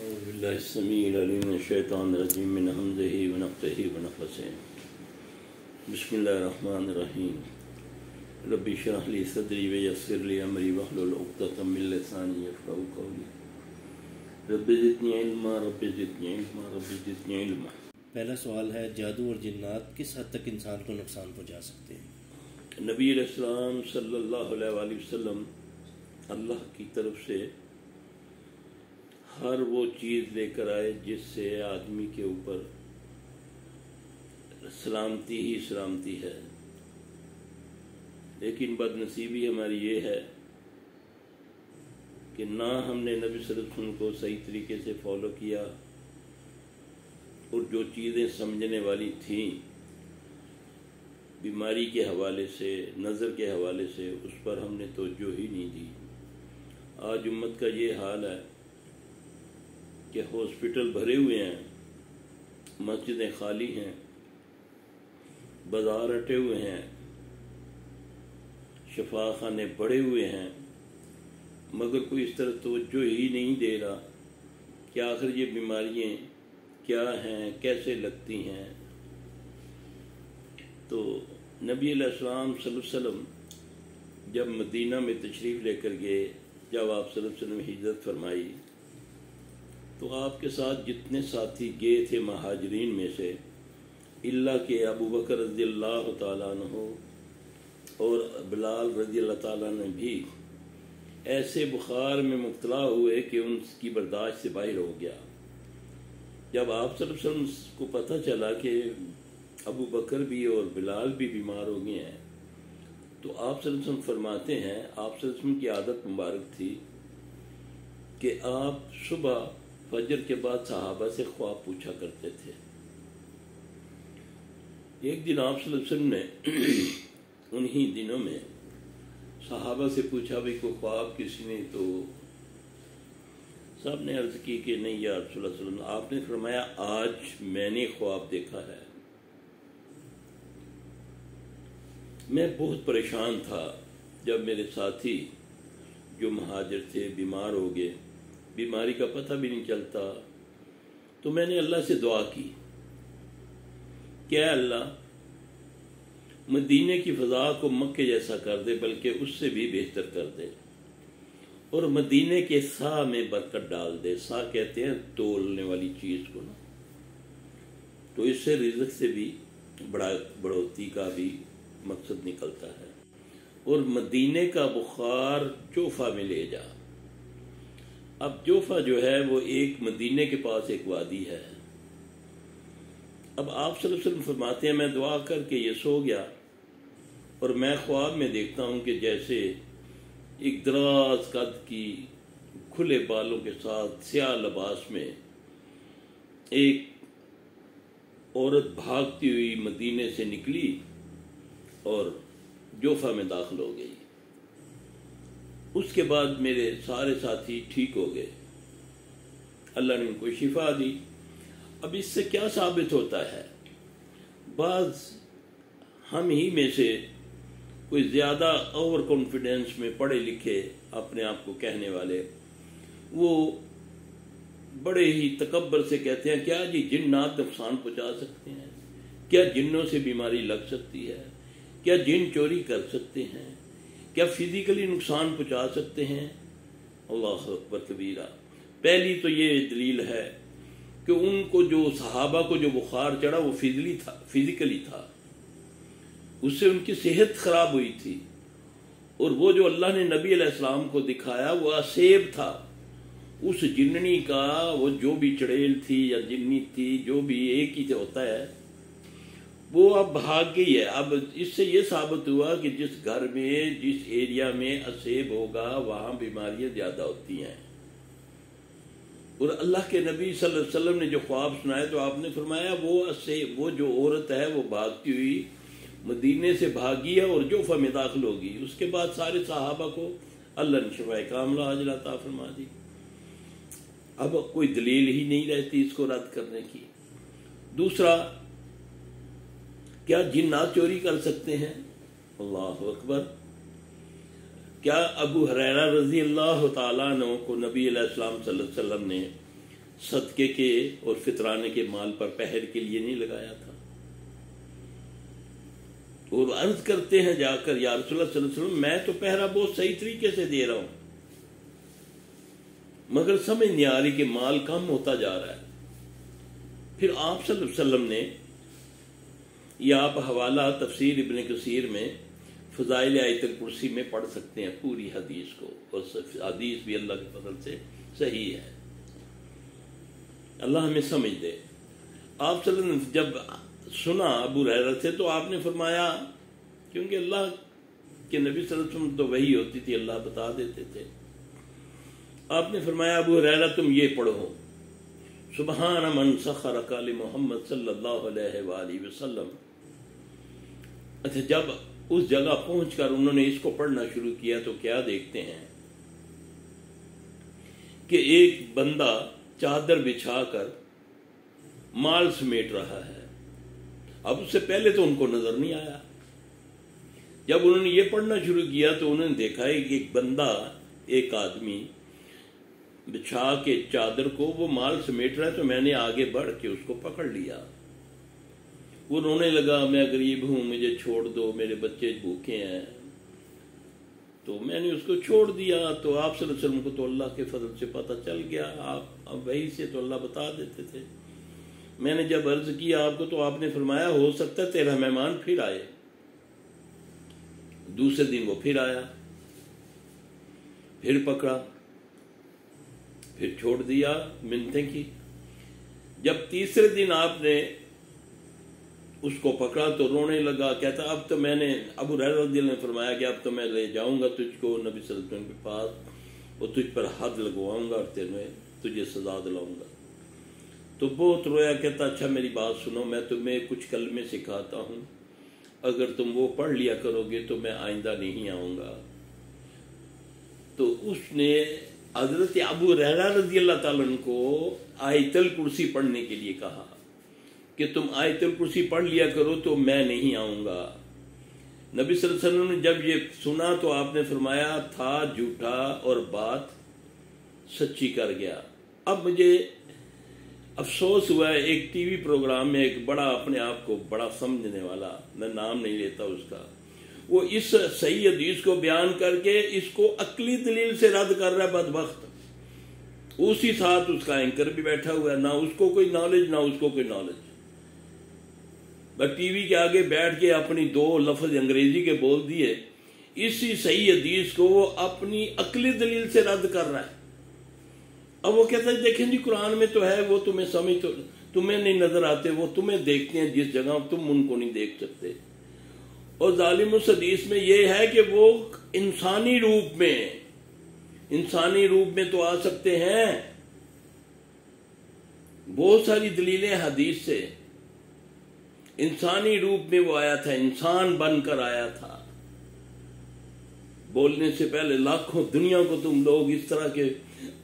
أعوذ بالله السميع العليم من الشيطان الرجيم من همزه ونفخه ونفثه بسم الله الرحمن الرحيم رب اشرح لي صدري ويسر لي أمري واحلل عقدة من لساني يفقهوا قولي رب زدني علما رب زدني علما رب زدني علما۔ پہلا سوال ہے، جادو اور جنات کس حد تک انسان کو نقصان پہنچا سکتے ہیں؟ نبی علیہ السلام صلی اللہ علیہ وآلہ وسلم اللہ کی طرف سے ہر وہ چیز لے کر آئے جس سے آدمی کے اوپر سلامتی ہی سلامتی ہے، لیکن بد نصیبی ہماری یہ ہے کہ نہ ہم نے نبی صلی اللہ علیہ وسلم کو صحیح طریقے سے فالو کیا، اور جو چیزیں سمجھنے والی تھیں بیماری کے حوالے سے، نظر کے حوالے سے، اس پر ہم نے توجہ ہی نہیں دی۔ آج امت کا یہ حال ہے کہ ہاسپٹل بھرے ہوئے ہیں، مسجدیں خالی ہیں، بازار اٹے ہوئے ہیں، شفا خانے بڑے ہوئے ہیں، مگر کوئی اس طرح توجہ ہی نہیں دے رہا کہ آخر یہ بیماریاں کیا ہیں، کیسے لگتی ہیں۔ تو نبی علیہ السلام صلی اللہ علیہ وسلم جب مدینہ میں تشریف لے کر گئے، جب آپ صلی اللہ علیہ وسلم ہجرت فرمائی، تو آپ کے ساتھ جتنے ساتھی گئے تھے مہاجرین میں سے، اللہ کے ابو بکر رضی اللہ تعالیٰ عنہ اور بلال رضی اللہ تعالیٰ عنہ بھی ایسے بخار میں مبتلا ہوئے کہ ان کی برداشت سے باہر ہو گیا۔ جب آپ صلی اللہ علیہ وسلم کو پتہ چلا کہ ابو بکر بھی اور بلال بھی بیمار ہو گئے ہیں، تو آپ صلی اللہ علیہ وسلم فرماتے ہیں، آپ صلی اللہ علیہ وسلم کی عادت مبارک تھی کہ آپ صبح فجر کے بعد صحابہ سے خواب پوچھا کرتے تھے۔ ایک دن آپ صلی اللہ علیہ وسلم نے انہی دنوں میں صحابہ سے پوچھا، بھئی کوئی خواب کسی نے؟ تو سب نے عرض کی کہ نہیں یا رسول اللہ صلی اللہ علیہ وسلم۔ آپ نے فرمایا، آج میں نے خواب دیکھا ہے۔ میں بہت پریشان تھا جب میرے ساتھی جو مہاجر تھے بیمار ہو گئے، بیماری کا پتہ بھی نہیں چلتا، تو میں نے اللہ سے دعا کی کہ اے اللہ، مدینے کی فضا کو مکے جیسا کر دے، بلکہ اس سے بھی بہتر کر دے، اور مدینے کے سا میں برکت ڈال دے۔ سا کہتے ہیں تولنے والی چیز کو نا، تو اس سے رزق سے بھی بڑھوتی کا بھی مقصد نکلتا ہے۔ اور مدینے کا بخار جوفہ میں لے جا۔ اب جوفہ جو ہے وہ ایک مدینے کے پاس ایک وادی ہے۔ اب آپ صلی اللہ علیہ وسلم فرماتے ہیں، میں دعا کر کے یہ سو گیا، اور میں خواب میں دیکھتا ہوں کہ جیسے ایک دراز قد کی کھلے بالوں کے ساتھ سیاہ لباس میں ایک عورت بھاگتی ہوئی مدینے سے نکلی اور جوفہ میں داخل ہو گئی۔ اس کے بعد میرے سارے ساتھی ٹھیک ہو گئے، اللہ نے ان کو شفا دی۔ اب اس سے کیا ثابت ہوتا ہے؟ بعض ہم ہی میں سے کوئی زیادہ اوور کانفیڈنس میں پڑھے لکھے اپنے آپ کو کہنے والے، وہ بڑے ہی تکبر سے کہتے ہیں، کیا جی جنات نقصان پہنچا سکتے ہیں؟ کیا جنوں سے بیماری لگ سکتی ہے؟ کیا جن چوری کر سکتے ہیں؟ کیا فزیکلی نقصان پہنچا سکتے ہیں؟ اللہ اکبر کبیرہ۔ پہلی تو یہ دلیل ہے کہ ان کو جو صحابہ کو جو بخار چڑھا وہ فزیکلی تھا، اس سے ان کی صحت خراب ہوئی تھی، اور وہ جو اللہ نے نبی علیہ السلام کو دکھایا وہ اسیب تھا۔ اس جننی کا وہ جو بھی چڑیل تھی یا جننی تھی، جو بھی ایک ہی ہوتا ہے، وہ اب بھاگ گئی ہے۔ اب اس سے یہ ثابت ہوا کہ جس گھر میں، جس ایریا میں اسیب ہوگا وہاں بیماریاں زیادہ ہوتی ہیں۔ اور اللہ کے نبی صلی اللہ علیہ وسلم نے جو خواب سنایا تو آپ نے فرمایا وہ جو عورت ہے وہ بھاگتی ہوئی مدینے سے بھاگی ہے اور جوفہ میں داخل ہوگی۔ اس کے بعد سارے صحابہ کو اللہ نے شفاء کاملہ عاجلہ عطا فرما دی۔ اب کوئی دلیل ہی نہیں رہتی اس کو رد کرنے کی۔ دوسرا، کیا جنات چوری کر سکتے ہیں؟ اللہ اکبر۔ کیا ابو ہریرہ رضی اللہ تعالیٰ عنہ کو نبی علیہ السلام صلی اللہ علیہ وسلم نے صدقے کے اور فطرانے کے مال پر پہر کے لیے نہیں لگایا تھا. اور عرض کرتے ہیں جا کر یا رسول اللہ صلی اللہ علیہ وسلم میں تو پہرا بہت صحیح طریقے سے دے رہا ہوں، مگر سمجھ نہیں آ رہی کہ مال کم ہوتا جا رہا ہے. پھر آپ صلی اللہ علیہ وسلم نے، یہ آپ حوالہ تفسیر ابن کثیر میں فضائل آیت الکرسی میں پڑھ سکتے ہیں پوری حدیث کو، اور حدیث بھی اللہ کے فضل سے صحیح ہے. اللہ ہمیں سمجھ دے. آپ صلی اللہ علیہ وسلم جب سنا ابو ہریرہ سے تو آپ نے فرمایا، کیونکہ اللہ کے نبی صلی اللہ علیہ وسلم تو وحی ہوتی تھی، اللہ بتا دیتے تھے. آپ نے فرمایا ابو ہریرہ تم یہ پڑھو، سبحان من سخر قال محمد صلی اللہ علیہ وآلہ وسلم. اچھا، جب اس جگہ پہنچ کر انہوں نے اس کو پڑھنا شروع کیا تو کیا دیکھتے ہیں کہ ایک بندہ چادر بچھا کر مال سمیٹ رہا ہے. اب اس سے پہلے تو ان کو نظر نہیں آیا. جب انہوں نے یہ پڑھنا شروع کیا تو انہوں نے دیکھا ہے کہ ایک بندہ، ایک آدمی بچھا کے چادر کو وہ مال سمیٹ رہا ہے. تو میں نے آگے بڑھ کے اس کو پکڑ لیا. وہ رونے لگا، میں غریب ہوں، مجھے چھوڑ دو، میرے بچے بھوکے ہیں. تو میں نے اس کو چھوڑ دیا. تو آپ صلی اللہ علیہ وسلم کو تو اللہ کے فضل سے پتہ چل گیا، آپ اب وہی سے تو اللہ بتا دیتے تھے. میں نے جب عرض کیا آپ کو تو آپ نے فرمایا ہو سکتا ہے تیرا مہمان پھر آئے. دوسرے دن وہ پھر آیا، پھر پکڑا، پھر چھوڑ دیا، منتیں کی. جب تیسرے دن آپ نے اس کو پکڑا تو رونے لگا، کہتا اب تو میں نے، ابو ہریرہ رضی اللہ عنہ نے فرمایا کہ اب تو میں لے جاؤں گا تجھ کو نبی صلی اللہ علیہ وسلم کے پاس، اور تجھ پر حد لگواؤں گا اور تجھے سزا دلاؤں گا. تو بہت رویا، کہتا اچھا میری بات سنو، میں تمہیں کچھ کلمے سکھاتا ہوں، اگر تم وہ پڑھ لیا کرو گے تو میں آئندہ نہیں آؤں گا. تو اس نے حضرت ابو ہریرہ رضی اللہ تعالیٰ عنہ کو آیت الکرسی پڑھنے کے لیے کہا کہ تم آیت الکرسی پڑھ لیا کرو تو میں نہیں آؤں گا. نبی صلی اللہ علیہ وسلم نے جب یہ سنا تو آپ نے فرمایا تھا جھوٹا اور بات سچی کر گیا. اب مجھے افسوس ہوا ہے، ایک ٹی وی پروگرام میں ایک بڑا، اپنے آپ کو بڑا سمجھنے والا، میں نام نہیں لیتا اس کا، وہ اس صحیح حدیث کو بیان کر کے اس کو عقلی دلیل سے رد کر رہا ہے. بدبخت اسی ساتھ اس کا اینکر بھی بیٹھا ہوا ہے، نہ اس کو کوئی نالج نہ اس کو کوئی نالج. بس ٹی وی کے آگے بیٹھ کے اپنی دو لفظ انگریزی کے بول دیے، اسی صحیح حدیث کو وہ اپنی عقلی دلیل سے رد کر رہا ہے. اب وہ کہتا ہے دیکھیں جی قرآن میں تو ہے، وہ تمہیں سمجھ تو تمہیں نہیں نظر آتے، وہ تمہیں دیکھتے ہیں جس جگہ تم ان کو نہیں دیکھ سکتے. اور ظالم اس حدیث میں یہ ہے کہ وہ انسانی روپ میں تو آ سکتے ہیں. بہت ساری دلیلیں حدیث سے، انسانی روپ میں وہ آیا تھا، انسان بن کر آیا تھا. بولنے سے پہلے لاکھوں دنیا کو تم لوگ اس طرح کے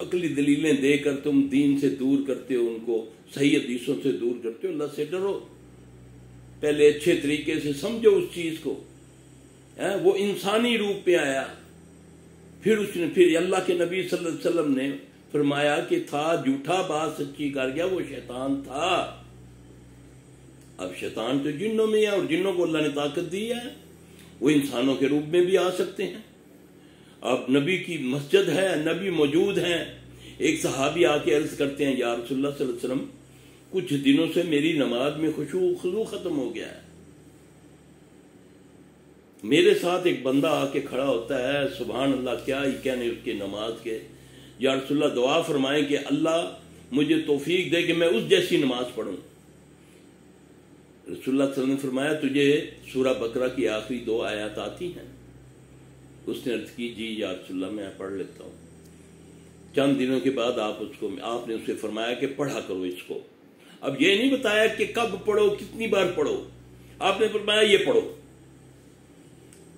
عقلی دلیلیں دے کر تم دین سے دور کرتے ہو، ان کو صحیح حدیثوں سے دور کرتے ہو. اللہ سے ڈرو، پہلے اچھے طریقے سے سمجھو اس چیز کو. وہ انسانی روپ پہ آیا، پھر اللہ کے نبی صلی اللہ علیہ وسلم نے فرمایا کہ تھا جھوٹا بات سچی کر گیا، وہ شیطان تھا. اب شیطان تو جنوں میں ہے، اور جنوں کو اللہ نے طاقت دی ہے، وہ انسانوں کے روپ میں بھی آ سکتے ہیں. اب نبی کی مسجد ہے، نبی موجود ہیں. ایک صحابی آ کے عرض کرتے ہیں یا رسول اللہ صلی اللہ علیہ وسلم کچھ دنوں سے میری نماز میں خشوع و خضوع ختم ہو گیا ہے. میرے ساتھ ایک بندہ آ کے کھڑا ہوتا ہے، سبحان اللہ کیا ہی کہنے اس کے نماز کے، یا رسول اللہ دعا فرمائیں کہ اللہ مجھے توفیق دے کہ میں اس جیسی نماز پڑھوں. رسول اللہ صلی اللہ علیہ وسلم نے فرمایا تجھے سورہ بقرہ کی آخری 2 آیات آتی ہیں؟ اس نے عرض کی جی یا رسول اللہ میں پڑھ لیتا ہوں. چند دنوں کے بعد آپ نے اسے فرمایا کہ پڑھا کرو اس کو. اب یہ نہیں بتایا کہ کب پڑھو، کتنی بار پڑھو، آپ نے فرمایا یہ پڑھو.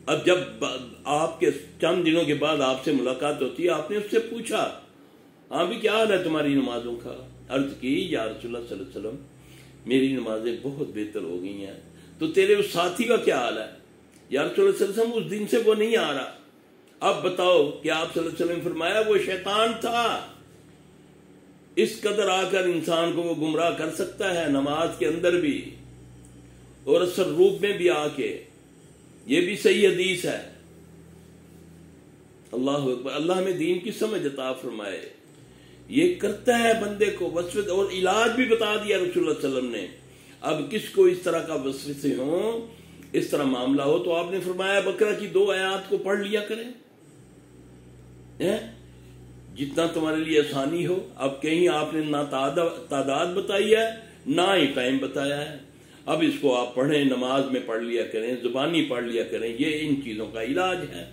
اب جب آپ کے چند دنوں کے بعد آپ سے ملاقات ہوتی ہے، آپ نے اس سے پوچھا ہاں بھی کیا حال ہے تمہاری نمازوں کا؟ عرض کی یا رسول اللہ صلی اللہ علیہ وسلم میری نمازیں بہت بہتر ہو گئی ہیں. تو تیرے اس ساتھی کا کیا حال ہے؟ یا رسول اللہ صلی اللہ علیہ وسلم اس دن سے وہ نہیں آ رہا. اب بتاؤ کہ آپ صلی اللہ علیہ وسلم فرمایا وہ شیطان تھا. اس قدر آ کر انسان کو وہ گمراہ کر سکتا ہے، نماز کے اندر بھی اور اثر روپ میں بھی آ کے. یہ بھی صحیح حدیث ہے. اللہ اکبر. اللہ ہمیں دین کی سمجھ عطا فرمائے. یہ کرتا ہے بندے کو وسوسے، اور علاج بھی بتا دیا رسول اللہ صلی اللہ علیہ وسلم نے. اب کس کو اس طرح کا وسوسے ہوں، اس طرح معاملہ ہو، تو آپ نے فرمایا بقرہ کی 2 آیات کو پڑھ لیا کریں جتنا تمہارے لیے آسانی ہو. اب کہیں آپ نے نہ تعداد بتائی ہے نہ ہی ٹائم بتایا ہے. اب اس کو آپ پڑھیں، نماز میں پڑھ لیا کریں، زبانی پڑھ لیا کریں. یہ ان چیزوں کا علاج ہے.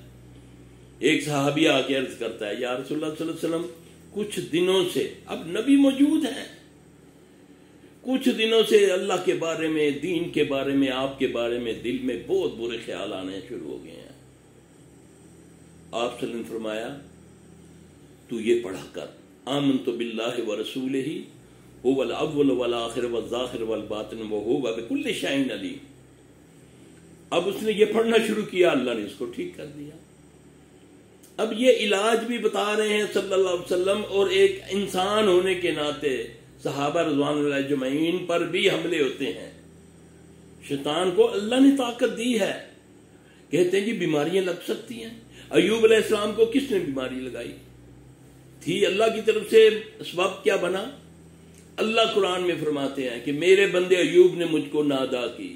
ایک صحابی آ کے عرض کرتا ہے، یا رسول اللہ صلی اللہ علیہ وسلم کچھ دنوں سے، اب نبی موجود ہیں، کچھ دنوں سے اللہ کے بارے میں، دین کے بارے میں، آپ کے بارے میں دل میں بہت برے خیال آنے شروع ہو گئے ہیں. آپ صلی اللہ علیہ وسلم فرمایا تو یہ پڑھا کر، آمنت باللہ ورسولہ هو الاول والآخر والظاہر والباطن وهو بكل شیء علیم. اب اس نے یہ پڑھنا شروع کیا، اللہ نے اس کو ٹھیک کر دیا. اب یہ علاج بھی بتا رہے ہیں صلی اللہ علیہ وسلم. اور ایک انسان ہونے کے ناطے صحابہ رضوان اللہ اجمعین پر بھی حملے ہوتے ہیں. شیطان کو اللہ نے طاقت دی ہے. کہتے ہیں جی بیماریاں لگ سکتی ہیں. ایوب علیہ السلام کو کس نے بیماری لگائی تھی؟ اللہ کی طرف سے اسباب کیا بنا؟ اللہ قرآن میں فرماتے ہیں کہ میرے بندے ایوب نے مجھ کو نادا کی،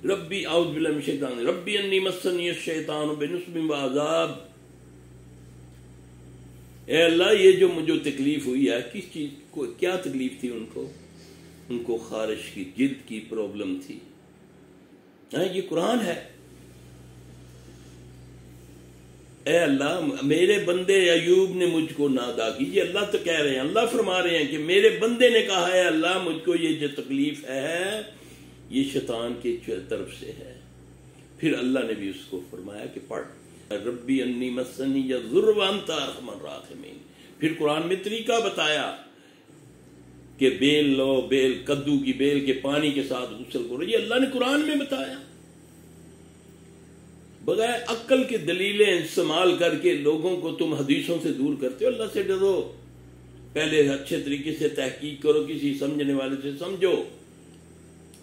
ربی اعوذ باللہ من الشیطان ربی انی مسنی الشیطان بنصب وعذاب. اے اللہ یہ جو مجھے تکلیف ہوئی ہے، کس چیز کو، کیا تکلیف تھی ان کو خارش کی، جلد کی پرابلم تھی. یہ قرآن ہے. اے اللہ میرے بندے ایوب نے مجھ کو نادا کی. یہ اللہ تو کہہ رہے ہیں، اللہ فرما رہے ہیں کہ میرے بندے نے کہا ہے اللہ مجھ کو یہ جو تکلیف ہے یہ شیطان کی طرف سے ہے. پھر اللہ نے بھی اس کو فرمایا کہ پڑھ ربی انی مسنی الضر وانت ارحم الراحمین. پھر قرآن میں طریقہ بتایا کہ بیل لو، بیل کدو کی بیل کے پانی کے ساتھ غسل کرو. یہ اللہ نے قرآن میں بتایا. بغیر عقل کی دلیلیں استعمال کر کے لوگوں کو تم حدیثوں سے دور کرتے ہو. اللہ سے ڈرو، پہلے اچھے طریقے سے تحقیق کرو، کسی سمجھنے والے سے سمجھو.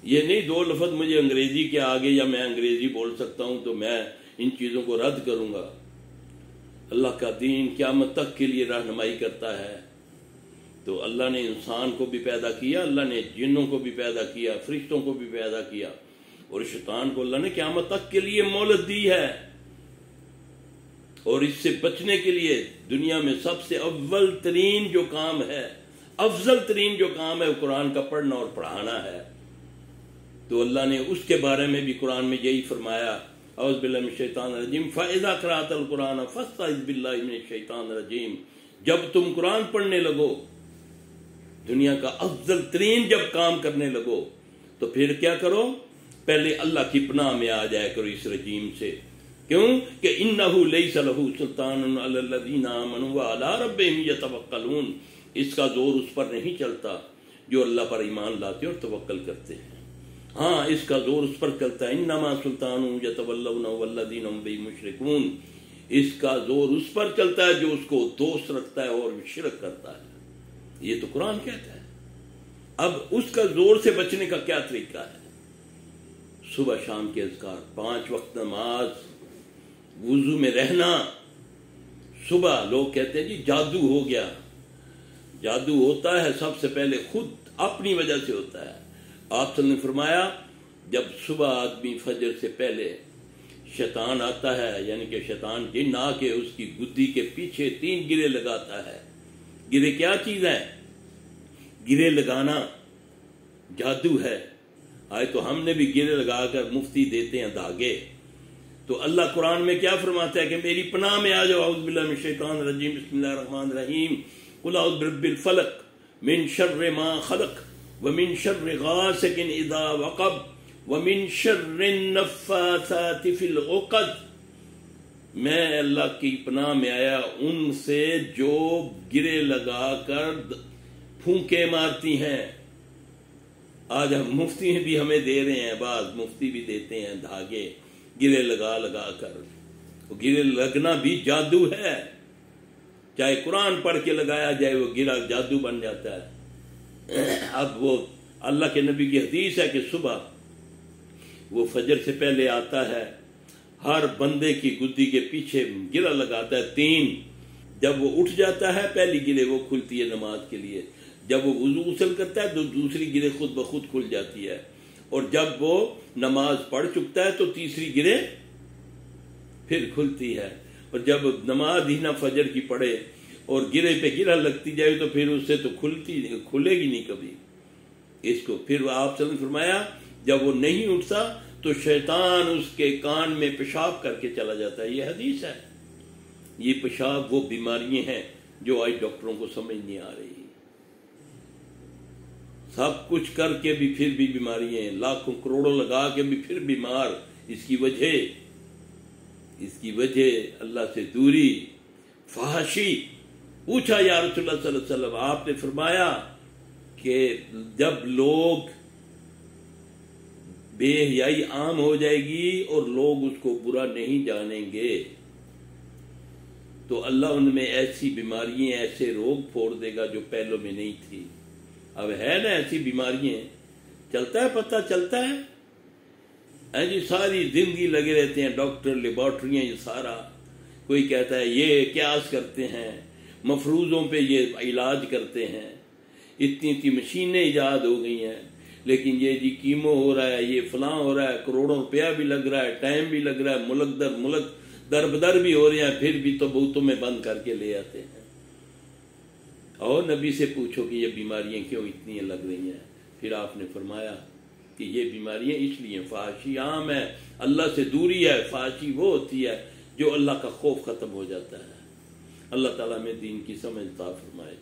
یہ نہیں 2 لفظ مجھے انگریزی کے آگے یا میں انگریزی بول سکتا ہوں تو میں ان چیزوں کو رد کروں گا. اللہ کا دین قیامت تک کے لیے رہنمائی کرتا ہے. تو اللہ نے انسان کو بھی پیدا کیا، اللہ نے جنوں کو بھی پیدا کیا، فرشتوں کو بھی پیدا کیا، اور شیطان کو اللہ نے قیامت تک کے لیے مہلت دی ہے. اور اس سے بچنے کے لیے دنیا میں سب سے اول ترین جو کام ہے، افضل ترین جو کام ہے وہ قرآن کا پڑھنا اور پڑھانا ہے. تو اللہ نے اس کے بارے میں بھی قرآن میں یہی فرمایا، اعوذ باللہ من الشیطان الرجیم فاذا قرأت القرآن فاستعذ باللہ من الشیطان الرجیم. جب تم قرآن پڑھنے لگو، دنیا کا افضل ترین جب کام کرنے لگو، تو پھر کیا کرو؟ پہلے اللہ کی پناہ میں آ جایا کرو اس رجیم سے. کیوں کہ انہ لیس لہ سلطان علی الذین آمنوا وعلی ربہم یتوکلون. اس کا زور اس پر نہیں چلتا جو اللہ پر ایمان لاتے اور توکل کرتے ہیں. ہاں اس کا زور اس پر چلتا ہے، انما سلطان یتولون والذین هم به مشرکون. اس کا زور اس پر چلتا ہے جو اس کو دوست رکھتا ہے اور شرک کرتا ہے. یہ تو قرآن کہتا ہے. اب اس کا زور سے بچنے کا کیا طریقہ ہے؟ صبح شام کے اذکار، 5 وقت نماز، وضو میں رہنا. صبح لوگ کہتے ہیں جی جادو ہو گیا. جادو ہوتا ہے سب سے پہلے خود اپنی وجہ سے ہوتا ہے. آپ نے فرمایا جب صبح آدمی فجر سے پہلے شیطان آتا ہے، یعنی کہ شیطان جن آ کے اس کی گدی کے پیچھے 3 گرے لگاتا ہے. گرے کیا چیز ہے؟ گرے لگانا جادو ہے. آئے تو ہم نے بھی گرے لگا کر مفتی دیتے ہیں دھاگے. تو اللہ قرآن میں کیا فرماتا ہے کہ میری پناہ میں آ جاؤ. اعوذ باللہ من الشیطان الرجیم بسم اللہ الرحمن الرحیم قل اعوذ برب الفلق من شر ما خلق ومن شر غاسق اذا وقب ومن شر النفاثات فی العقد. میں اللہ کی پناہ میں آیا ان سے جو گرے لگا کر پھونکے مارتی ہیں. آج ہم مفتی بھی ہمیں دے رہے ہیں، بعض مفتی بھی دیتے ہیں دھاگے گرے لگا لگا کر. گرے لگنا بھی جادو ہے. چاہے قرآن پڑھ کے لگایا جائے وہ گرا جادو بن جاتا ہے۔ اب وہ اللہ کے نبی کی حدیث ہے کہ صبح وہ فجر سے پہلے آتا ہے، ہر بندے کی گدی کے پیچھے گرہ لگاتا ہے 3۔ جب وہ اٹھ جاتا ہے پہلی گرہ وہ کھلتی ہے نماز کے لیے، جب وہ وضو غسل کرتا ہے تو دوسری گرہ خود بخود کھل جاتی ہے، اور جب وہ نماز پڑھ چکتا ہے تو تیسری گرہ پھر کھلتی ہے، اور جب نماز ہی نہ فجر کی پڑھے اور گرہ پہ گرہ لگتی جائے تو پھر اس سے تو کھلے گی نہیں کبھی اس کو۔ پھر آپ صلی اللہ علیہ وسلم نے فرمایا جب وہ نہیں اٹھتا تو شیطان اس کے کان میں پیشاب کر کے چلا جاتا ہے۔ یہ حدیث ہے۔ یہ پیشاب وہ بیماریاں ہیں جو آج ڈاکٹروں کو سمجھ نہیں آ رہی، سب کچھ کر کے بھی پھر بھی بیماریاں ہیں، لاکھوں کروڑوں لگا کے بھی پھر بیمار۔ اس کی وجہ اللہ سے دوری، فحاشی۔ پوچھا یا رسول اللہ صلی اللہ علیہ وسلم، آپ نے فرمایا کہ جب لوگ بے حیائی عام ہو جائے گی اور لوگ اس کو برا نہیں جانیں گے تو اللہ ان میں ایسی بیماریاں، ایسے روگ پھوڑ دے گا جو پہلوں میں نہیں تھی۔ اب ہے نا ایسی بیماریاں، چلتا ہے، پتہ چلتا ہے جی، ساری زندگی لگے رہتے ہیں ڈاکٹر، لیبارٹریاں، یہ سارا کوئی کہتا ہے یہ قیاس کرتے ہیں، مفروضوں پہ یہ علاج کرتے ہیں، اتنی مشینیں ایجاد ہو گئی ہیں، لیکن یہ جی کیمو ہو رہا ہے، یہ فلاں ہو رہا ہے، کروڑوں روپیہ بھی لگ رہا ہے، ٹائم بھی لگ رہا ہے، ملک در ملک در بدر بھی ہو رہے ہیں، پھر بھی تو بوتوں میں بند کر کے لے آتے ہیں۔ اور نبی سے پوچھو کہ یہ بیماریاں کیوں اتنی لگ رہی ہیں، پھر آپ نے فرمایا کہ یہ بیماریاں اس لیے فحاشی عام ہے، اللہ سے دوری ہے۔ فحاشی وہ ہوتی ہے جو اللہ کا خوف ختم ہو جاتا ہے۔ اللہ تعالیٰ میں دین کی سمجھ عطا فرمائے۔